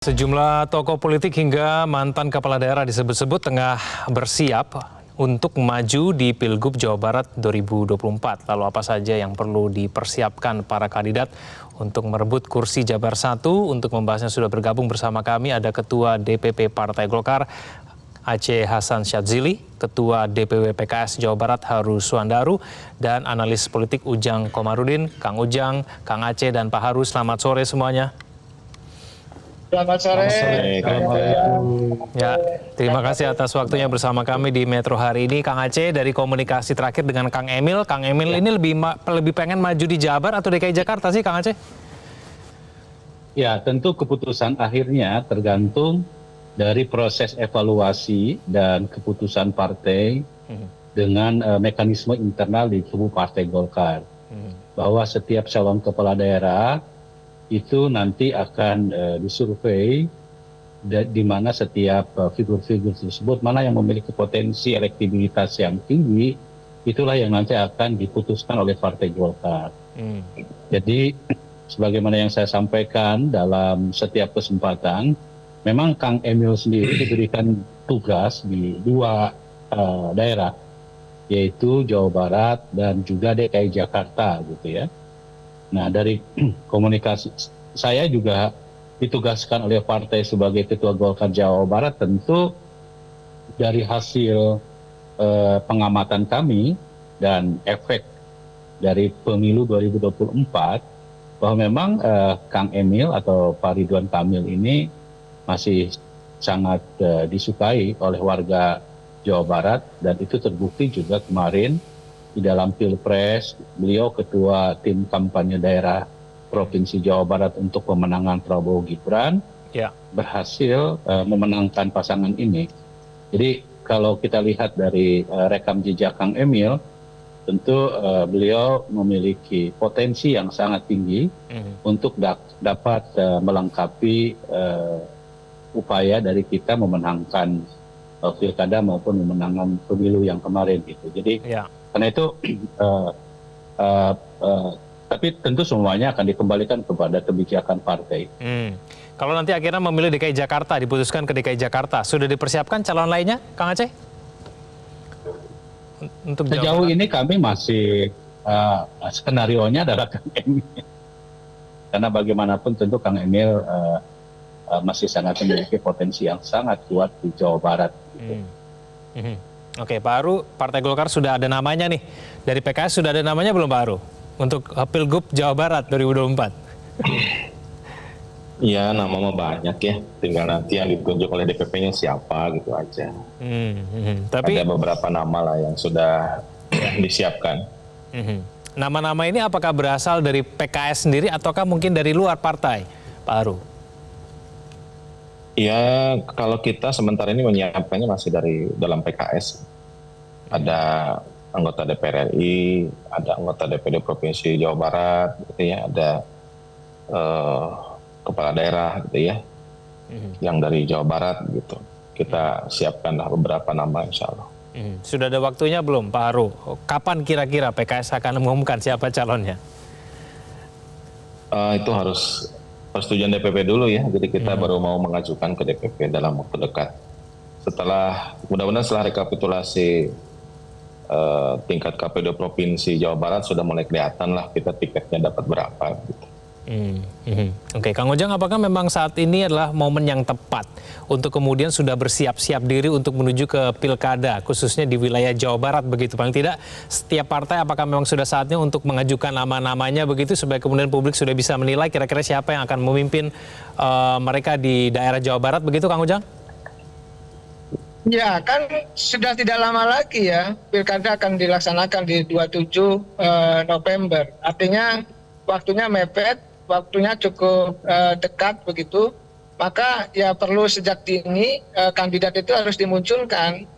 Sejumlah tokoh politik hingga mantan kepala daerah disebut-sebut tengah bersiap untuk maju di Pilgub Jawa Barat 2024. Lalu apa saja yang perlu dipersiapkan para kandidat untuk merebut kursi Jabar 1? Untuk membahasnya sudah bergabung bersama kami ada Ketua DPP Partai Golkar Aceh Hasan Syadzili, Ketua DPW PKS Jawa Barat Haru Suandaru, dan analis politik Ujang Komarudin. Kang Ujang, Kang Aceh, dan Pak Haru, selamat sore semuanya. Selamat sore. Ya, terima kasih atas waktunya bersama kami di Metro hari ini. Kang Aceh, dari komunikasi terakhir dengan Kang Emil ini lebih pengen maju di Jabar atau DKI Jakarta sih, Kang Aceh? Ya, tentu keputusan akhirnya tergantung dari proses evaluasi dan keputusan partai dengan mekanisme internal di tubuh Partai Golkar. Bahwa setiap calon kepala daerah itu nanti akan disurvei di mana setiap figur-figur tersebut mana yang memiliki potensi elektabilitas yang tinggi, itulah yang nanti akan diputuskan oleh Partai Golkar. Jadi sebagaimana yang saya sampaikan dalam setiap kesempatan, memang Kang Emil sendiri diberikan tugas di dua daerah, yaitu Jawa Barat dan juga DKI Jakarta gitu ya. Nah, dari komunikasi saya juga ditugaskan oleh partai sebagai Ketua Golkar Jawa Barat, tentu dari hasil pengamatan kami dan efek dari pemilu 2024, bahwa memang Kang Emil atau Pak Ridwan Kamil ini masih sangat disukai oleh warga Jawa Barat, dan itu terbukti juga kemarin di dalam Pilpres, beliau ketua tim kampanye daerah Provinsi Jawa Barat untuk pemenangan Prabowo Gibran, berhasil memenangkan pasangan ini. Jadi kalau kita lihat dari rekam jejak Kang Emil, tentu beliau memiliki potensi yang sangat tinggi untuk dapat melengkapi upaya dari kita memenangkan pilkada maupun memenangkan pemilu yang kemarin gitu. Jadi karena itu, tapi tentu semuanya akan dikembalikan kepada kebijakan partai. Kalau nanti akhirnya memilih DKI Jakarta, diputuskan ke DKI Jakarta, sudah dipersiapkan calon lainnya, Kang Aceh? Untuk sejauh ini kami masih, skenario-nya adalah Kang Emil. Karena bagaimanapun tentu Kang Emil masih sangat memiliki potensi yang sangat kuat di Jawa Barat. Gitu. Oke, Pak Haru, Partai Golkar sudah ada namanya nih. Dari PKS sudah ada namanya belum, Pak Haru? Untuk Pilgub Jawa Barat 2024. Iya, nama mah banyak ya. Tinggal nanti yang ditunjuk oleh DPP-nya siapa gitu aja. Tapi ada beberapa nama lah yang sudah disiapkan. Nama-nama ini apakah berasal dari PKS sendiri ataukah mungkin dari luar partai, Pak Haru? Ya, kalau kita sementara ini menyiapkannya masih dari dalam PKS. Ada anggota DPR RI, ada anggota DPD Provinsi Jawa Barat, gitu ya, ada kepala daerah, gitu ya, yang dari Jawa Barat, gitu. Kita siapkanlah beberapa nama, insya Allah. Sudah ada waktunya belum, Pak Haru? Kapan kira-kira PKS akan mengumumkan siapa calonnya? Itu harus persetujuan DPP dulu ya, jadi kita baru mau mengajukan ke DPP dalam waktu dekat. Mudah-mudahan setelah rekapitulasi tingkat KPD Provinsi Jawa Barat sudah mulai kelihatan lah kita tiketnya dapat berapa. Gitu. Oke, Kang Ujang, apakah memang saat ini adalah momen yang tepat untuk kemudian sudah bersiap-siap diri untuk menuju ke pilkada, khususnya di wilayah Jawa Barat begitu? Paling tidak setiap partai apakah memang sudah saatnya untuk mengajukan nama-namanya begitu supaya kemudian publik sudah bisa menilai kira-kira siapa yang akan memimpin mereka di daerah Jawa Barat begitu, Kang Ujang? Ya, kan sudah tidak lama lagi ya, pilkada akan dilaksanakan di 27 November. Artinya waktunya mepet, waktunya cukup dekat begitu, maka ya perlu sejak dini kandidat itu harus dimunculkan.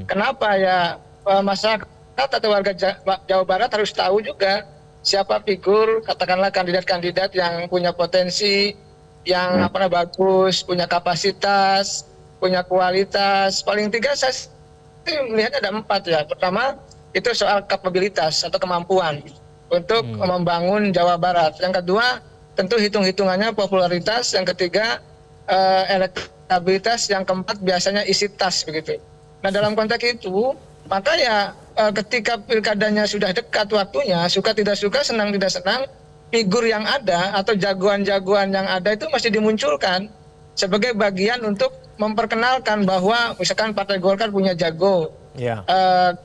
Kenapa ya masyarakat atau warga Jawa Barat harus tahu juga siapa figur, katakanlah kandidat-kandidat yang punya potensi, yang bagus, punya kapasitas, punya kualitas. Paling tiga saya melihat ada 4 ya. Pertama itu soal kapabilitas atau kemampuan untuk membangun Jawa Barat. Yang kedua tentu hitung-hitungannya popularitas. Yang ketiga elektabilitas, yang keempat biasanya isi tas begitu. Nah dalam konteks itu maka ya ketika pilkadanya sudah dekat waktunya, suka tidak suka, senang tidak senang, figur yang ada atau jagoan-jagoan yang ada itu mesti dimunculkan sebagai bagian untuk memperkenalkan bahwa misalkan Partai Golkar punya jago,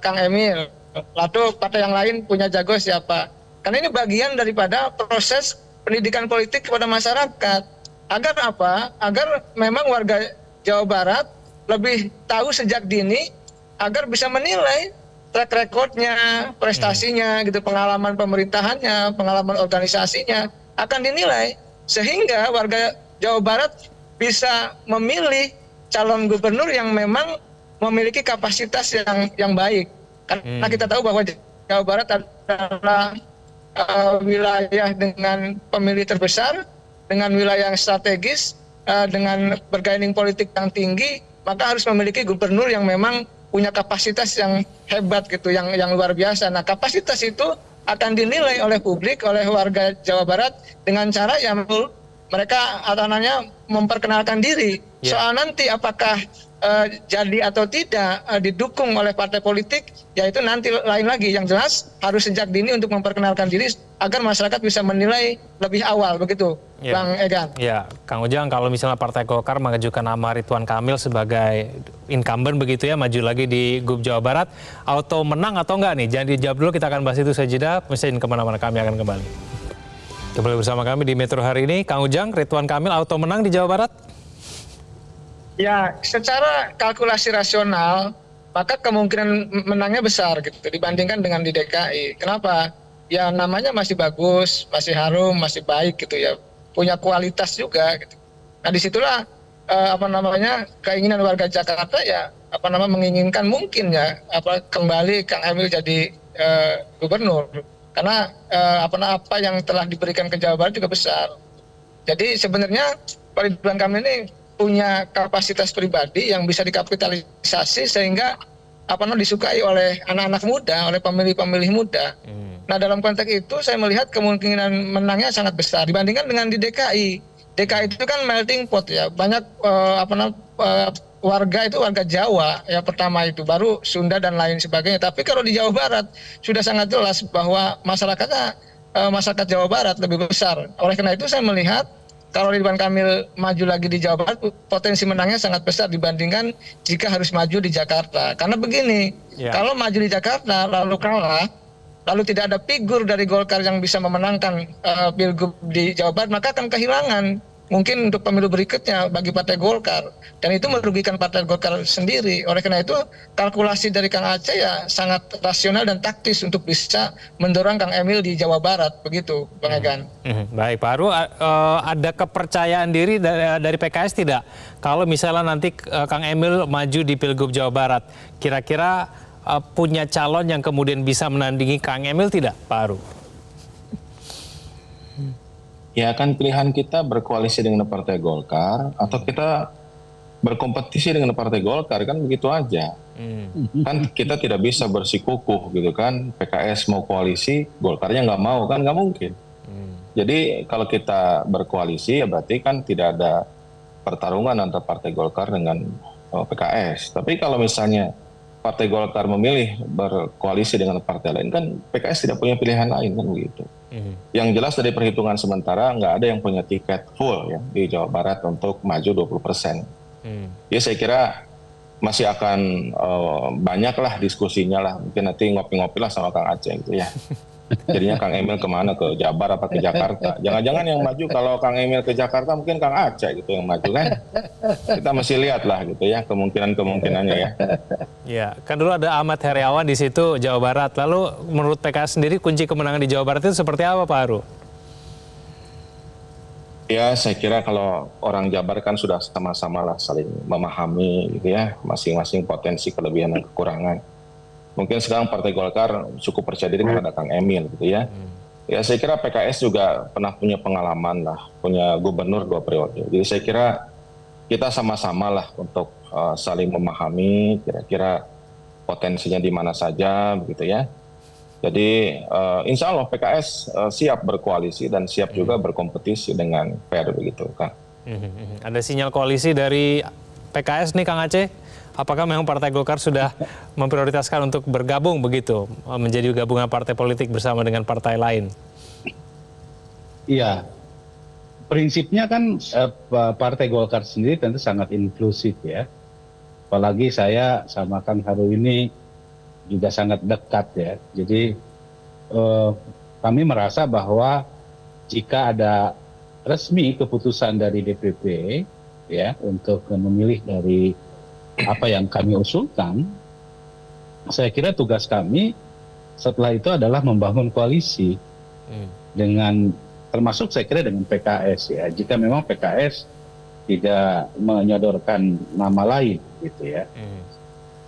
Kang Emil, lalu partai yang lain punya jago siapa. Karena ini bagian daripada proses pendidikan politik kepada masyarakat. Agar apa? Agar memang warga Jawa Barat lebih tahu sejak dini, agar bisa menilai track recordnya, prestasinya, gitu, pengalaman pemerintahannya, pengalaman organisasinya akan dinilai, sehingga warga Jawa Barat bisa memilih calon gubernur yang memang memiliki kapasitas yang baik. Karena kita tahu bahwa Jawa Barat adalah wilayah dengan pemilih terbesar, dengan wilayah yang strategis, dengan bargaining politik yang tinggi, maka harus memiliki gubernur yang memang punya kapasitas yang hebat gitu, yang luar biasa. Nah, kapasitas itu akan dinilai oleh publik, oleh warga Jawa Barat dengan cara yang mereka memperkenalkan diri. Soal nanti apakah jadi atau tidak didukung oleh partai politik, yaitu nanti lain lagi. Yang jelas harus sejak dini untuk memperkenalkan diri agar masyarakat bisa menilai lebih awal, begitu, Bang Egan. Ya, Kang Ujang, kalau misalnya Partai Golkar mengajukan nama Ridwan Kamil sebagai incumbent begitu ya, maju lagi di Gub Jawa Barat, auto menang atau enggak nih? Jangan dijawab dulu, kita akan bahas itu sejenak. Mesin kemana-mana, kami akan kembali. Kembali bersama kami di Metro hari ini, Kang Ujang, Ridwan Kamil auto menang di Jawa Barat? Ya, secara kalkulasi rasional, maka kemungkinan menangnya besar gitu dibandingkan dengan di DKI. Kenapa? Ya namanya masih bagus, masih harum, masih baik gitu ya, punya kualitas juga gitu. Nah disitulah keinginan warga Jakarta ya menginginkan mungkin ya kembali Kang Emil jadi gubernur, karena apa yang telah diberikan ke Jawa Barat juga besar. Jadi sebenarnya Pak Ridwan Kamil ini punya kapasitas pribadi yang bisa dikapitalisasi sehingga disukai oleh anak-anak muda, oleh pemilih-pemilih muda. Nah dalam konteks itu saya melihat kemungkinan menangnya sangat besar dibandingkan dengan di DKI. DKI itu kan melting pot ya, banyak warga itu warga Jawa ya pertama itu, baru Sunda dan lain sebagainya. Tapi kalau di Jawa Barat sudah sangat jelas bahwa masyarakat Jawa Barat lebih besar. Oleh karena itu saya melihat kalau Ridwan Kamil maju lagi di Jawa Barat, potensi menangnya sangat besar dibandingkan jika harus maju di Jakarta. Karena begini, kalau maju di Jakarta lalu kalah, lalu tidak ada figur dari Golkar yang bisa memenangkan pilgub di Jawa Barat, maka akan kehilangan mungkin untuk pemilu berikutnya bagi Partai Golkar. Dan itu merugikan Partai Golkar sendiri. Oleh karena itu, kalkulasi dari Kang Aceh ya sangat rasional dan taktis untuk bisa mendorong Kang Emil di Jawa Barat. Begitu, Bang Egan. Baik, Pak Aru, ada kepercayaan diri dari PKS tidak? Kalau misalnya nanti Kang Emil maju di Pilgub Jawa Barat, kira-kira punya calon yang kemudian bisa menandingi Kang Emil tidak, Pak Aru? Ya kan pilihan kita berkoalisi dengan Partai Golkar atau kita berkompetisi dengan Partai Golkar, kan begitu aja. Kan kita tidak bisa bersikukuh gitu kan, PKS mau koalisi, Golkarnya nggak mau, kan nggak mungkin. Jadi kalau kita berkoalisi ya berarti kan tidak ada pertarungan antara Partai Golkar dengan PKS. Tapi kalau misalnya Partai Golkar memilih berkoalisi dengan partai lain, kan PKS tidak punya pilihan lain kan begitu. Yang jelas dari perhitungan sementara nggak ada yang punya tiket full ya di Jawa Barat untuk maju 20%. Ya saya kira masih akan banyak lah diskusinya lah. Mungkin nanti ngopi-ngopi lah sama Kang Aceh gitu ya. Jadinya Kang Emil kemana, ke Jabar apa ke Jakarta? Jangan-jangan yang maju kalau Kang Emil ke Jakarta mungkin Kang Aceh gitu yang maju kan? Kita masih lihat lah gitu ya kemungkinannya ya. Ya, kan dulu ada Ahmad Heriawan di situ Jawa Barat. Lalu menurut PKS sendiri kunci kemenangan di Jawa Barat itu seperti apa, Pak Aru? Ya saya kira kalau orang Jabar kan sudah sama-sama lah saling memahami gitu ya masing-masing potensi kelebihan dan kekurangan. Mungkin sekarang Partai Golkar cukup percaya diri karena ada Kang Emil gitu ya. Ya saya kira PKS juga pernah punya pengalaman lah, punya gubernur 2 periode. Jadi saya kira kita sama-sama lah untuk saling memahami kira-kira potensinya di mana saja begitu ya. Jadi insya Allah PKS siap berkoalisi dan siap juga berkompetisi dengan fair begitu kan. Ada sinyal koalisi dari PKS nih Kang Aceh? Apakah memang Partai Golkar sudah memprioritaskan untuk bergabung begitu, menjadi gabungan partai politik bersama dengan partai lain? Iya, prinsipnya kan Partai Golkar sendiri tentu sangat inklusif ya. Apalagi saya sama Kang Haru ini juga sangat dekat ya. Jadi kami merasa bahwa jika ada resmi keputusan dari DPP ya untuk memilih dari apa yang kami usulkan, saya kira tugas kami setelah itu adalah membangun koalisi dengan, termasuk saya kira dengan PKS ya. Jika memang PKS tidak menyodorkan nama lain gitu ya.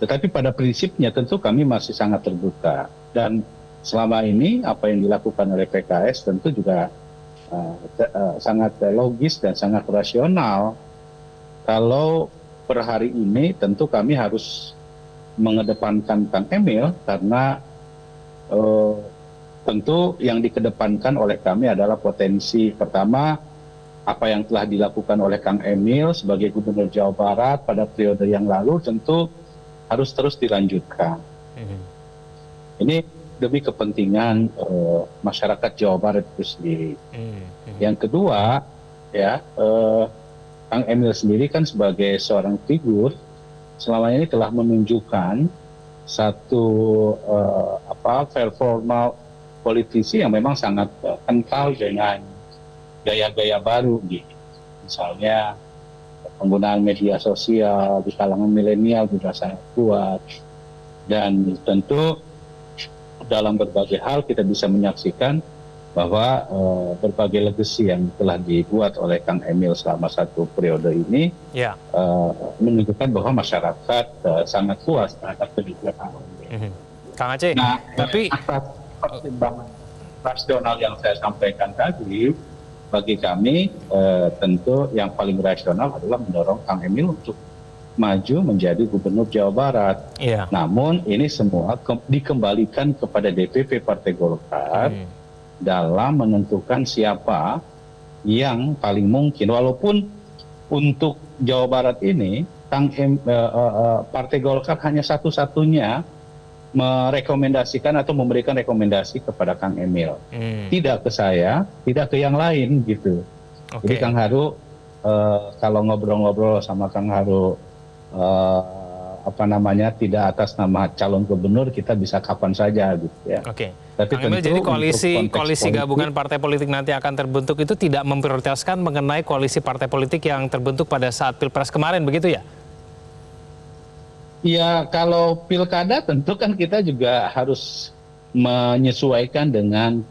Tetapi pada prinsipnya tentu kami masih sangat terbuka, dan selama ini apa yang dilakukan oleh PKS tentu juga sangat logis dan sangat rasional. Kalau per hari ini tentu kami harus mengedepankan Kang Emil, karena tentu yang dikedepankan oleh kami adalah potensi pertama apa yang telah dilakukan oleh Kang Emil sebagai Gubernur Jawa Barat pada periode yang lalu tentu harus terus dilanjutkan. Ini demi kepentingan masyarakat Jawa Barat itu sendiri. Yang kedua, ya Kang Emil sendiri kan sebagai seorang figur selama ini telah menunjukkan satu performa politisi yang memang sangat kental dengan gaya-gaya baru gitu. Misalnya penggunaan media sosial di kalangan milenial juga sangat kuat, dan tentu dalam berbagai hal kita bisa menyaksikan bahwa berbagai legacy yang telah dibuat oleh Kang Emil selama satu periode ini menunjukkan bahwa masyarakat sangat puas terhadap kebijakan. Kang Aceh, Nah, tapi atas pertimbangan rasional yang saya sampaikan tadi, bagi kami tentu yang paling rasional adalah mendorong Kang Emil untuk maju menjadi Gubernur Jawa Barat. Namun ini semua dikembalikan kepada DPP Partai Golkar dalam menentukan siapa yang paling mungkin. Walaupun untuk Jawa Barat ini Partai Golkar hanya satu-satunya merekomendasikan atau memberikan rekomendasi kepada Kang Emil, tidak ke saya, tidak ke yang lain gitu. Jadi Kang Haru kalau ngobrol-ngobrol sama Kang Haru tidak atas nama calon gubernur, kita bisa kapan saja gitu ya. Tapi Kang Emil, jadi koalisi gabungan partai politik nanti akan terbentuk itu tidak memprioritaskan mengenai koalisi partai politik yang terbentuk pada saat Pilpres kemarin, begitu ya? Ya, kalau pilkada tentu kan kita juga harus menyesuaikan dengan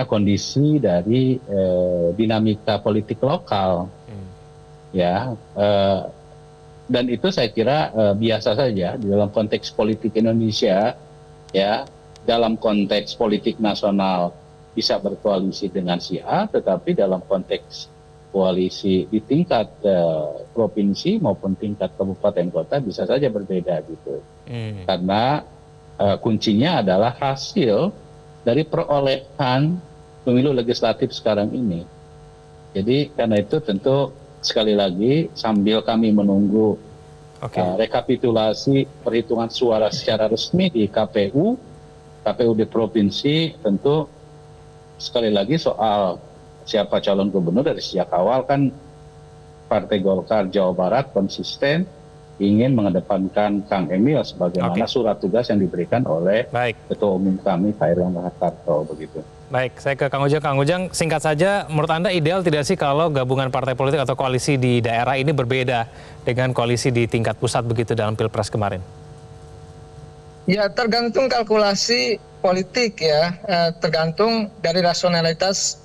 kondisi dari dinamika politik lokal. Ya, dan itu saya kira biasa saja di dalam konteks politik Indonesia. Ya, dalam konteks politik nasional bisa berkoalisi dengan si A, tetapi dalam konteks koalisi di tingkat provinsi maupun tingkat kabupaten kota bisa saja berbeda gitu. Karena kuncinya adalah hasil dari perolehan pemilu legislatif sekarang ini. Jadi karena itu tentu sekali lagi sambil kami menunggu rekapitulasi perhitungan suara secara resmi di KPU di provinsi, tentu sekali lagi soal siapa calon gubernur dari sejak awal kan Partai Golkar Jawa Barat konsisten ingin mengedepankan Kang Emil sebagaimana surat tugas yang diberikan oleh Ketua Umum kami Pak Erlangga Hartarto begitu. Baik, saya ke Kang Ujang. Kang Ujang, singkat saja, menurut Anda ideal tidak sih kalau gabungan partai politik atau koalisi di daerah ini berbeda dengan koalisi di tingkat pusat begitu dalam Pilpres kemarin? Ya, tergantung kalkulasi politik ya, tergantung dari rasionalitas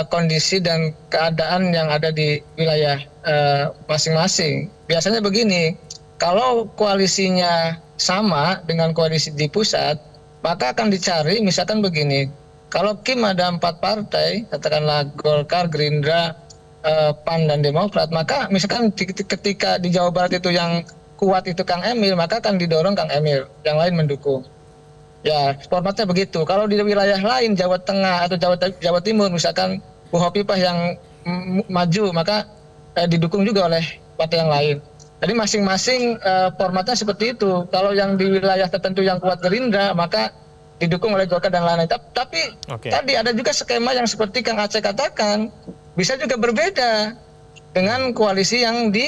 kondisi dan keadaan yang ada di wilayah masing-masing. Biasanya begini, kalau koalisinya sama dengan koalisi di pusat, maka akan dicari misalkan begini. Kalau Kim ada 4 partai, katakanlah Golkar, Gerindra, PAN, dan Demokrat, maka misalkan ketika di Jawa Barat itu yang kuat itu Kang Emil, maka akan didorong Kang Emil, yang lain mendukung. Ya, formatnya begitu. Kalau di wilayah lain, Jawa Tengah atau Jawa Timur, misalkan Bu Hovifah yang maju, maka didukung juga oleh partai yang lain. Jadi masing-masing formatnya seperti itu. Kalau yang di wilayah tertentu yang kuat Gerindra, maka didukung oleh Golkar dan lain-lain. Tapi tadi ada juga skema yang seperti Kang Aceh katakan, bisa juga berbeda dengan koalisi yang di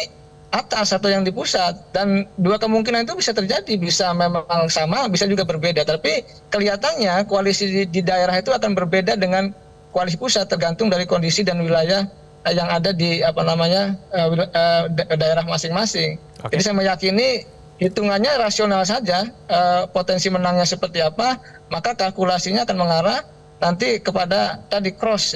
atas atau yang di pusat, dan dua kemungkinan itu bisa terjadi, bisa memang sama, bisa juga berbeda. Tapi kelihatannya koalisi di daerah itu akan berbeda dengan koalisi pusat, tergantung dari kondisi dan wilayah yang ada di daerah masing-masing. Jadi saya meyakini hitungannya rasional saja, potensi menangnya seperti apa, maka kalkulasinya akan mengarah nanti kepada tadi cross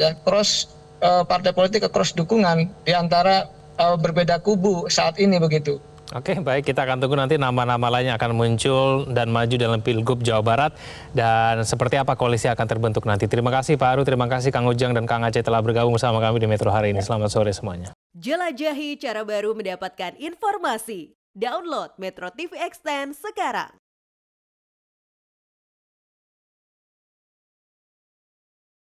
partai politik ke cross dukungan di antara berbeda kubu saat ini begitu. Oke, baik, kita akan tunggu nanti nama-nama lain yang akan muncul dan maju dalam Pilgub Jawa Barat, dan seperti apa koalisi akan terbentuk nanti. Terima kasih Pak Aru, terima kasih Kang Ujang dan Kang Aceh telah bergabung bersama kami di Metro hari ini. Selamat sore semuanya. Jelajahi cara baru mendapatkan informasi. Download Metro TV Extend sekarang.